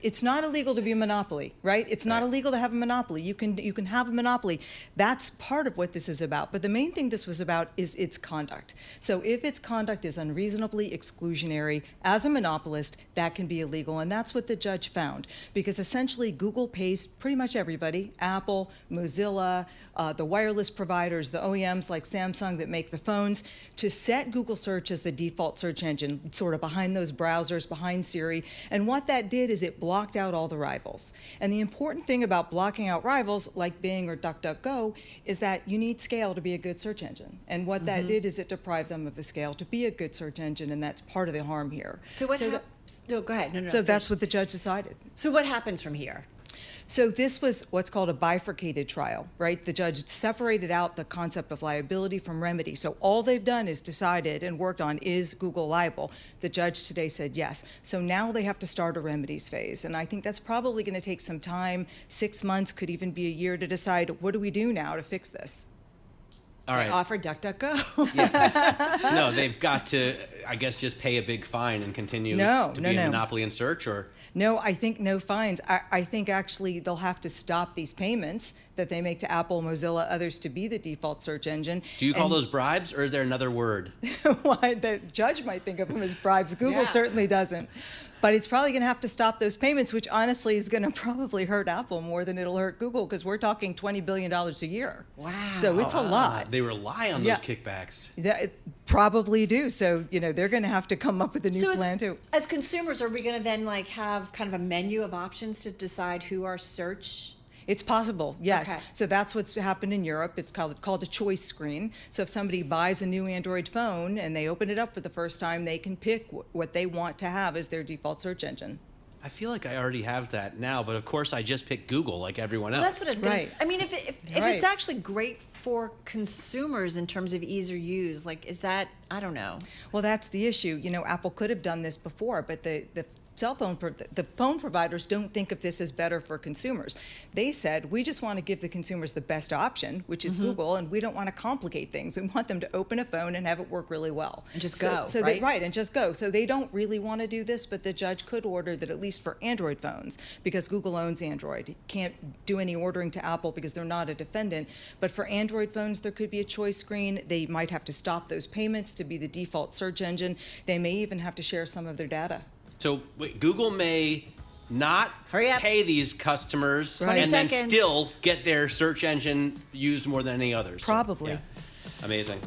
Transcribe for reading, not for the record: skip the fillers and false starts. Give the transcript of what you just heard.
it's not illegal to be a monopoly, right? It's not illegal to have a monopoly. You can have a monopoly. That's part of what this is about. But the main thing this was about is its conduct. So if its conduct is unreasonably exclusionary as a monopolist, that can be illegal. And that's what the judge found. Because essentially Google pays pretty much everybody, Apple, Mozilla, the wireless providers, the OEMs like Samsung that make the phones, to set Google search as the default search engine, sort of behind those browsers, behind Siri. And what that did is it blocked out all the rivals. And the important thing about blocking out rivals like Bing or DuckDuckGo is that you need scale to be a good search engine. And what that did is it deprived them of the scale to be a good search engine, and that's part of the harm here. So what happens? No, go ahead. No, so that's what the judge decided. So what happens from here? So this was what's called a bifurcated trial, right? The judge separated out the concept of liability from remedy. So all they've done is decided and worked on, is Google liable? The judge today said yes. So now they have to start a remedies phase. And I think that's probably going to take some time, 6 months, could even be a year, to decide what do we do now to fix this. All right. They offer DuckDuckGo. Yeah. No, they've got to, I guess, just pay a big fine and continue to be a monopoly in search, or? No, I think no fines. I think actually they'll have to stop these payments that they make to Apple, Mozilla, others to be the default search engine. Do you call those bribes, or is there another word? Why, the judge might think of them as bribes. Google certainly doesn't. But it's probably going to have to stop those payments, which honestly is going to probably hurt Apple more than it'll hurt Google, because we're talking $20 billion a year. Wow. So it's a lot. They rely on those kickbacks. Yeah, probably do. So, they're going to have to come up with a new plan too. As consumers, are we going to then have kind of a menu of options to decide who our search? It's possible, yes. Okay. So that's what's happened in Europe. It's called a choice screen. So if somebody buys a new Android phone and they open it up for the first time, they can pick what they want to have as their default search engine. I feel like I already have that now, but of course I just pick Google like everyone else. Well, that's what I was going to say. I mean, if it's actually great for consumers in terms of ease or use, is that, I don't know. Well, that's the issue. Apple could have done this before, but the phone providers don't think of this as better for consumers. They said, we just want to give the consumers the best option, which is Google, and we don't want to complicate things. We want them to open a phone and have it work really well. And just go, right? And just go. So they don't really want to do this, but the judge could order that, at least for Android phones, because Google owns Android. Can't do any ordering to Apple because they're not a defendant. But for Android phones, there could be a choice screen. They might have to stop those payments to be the default search engine. They may even have to share some of their data. So wait, Google may not pay these customers and then still get their search engine used more than any others. Probably. So, yeah. Amazing.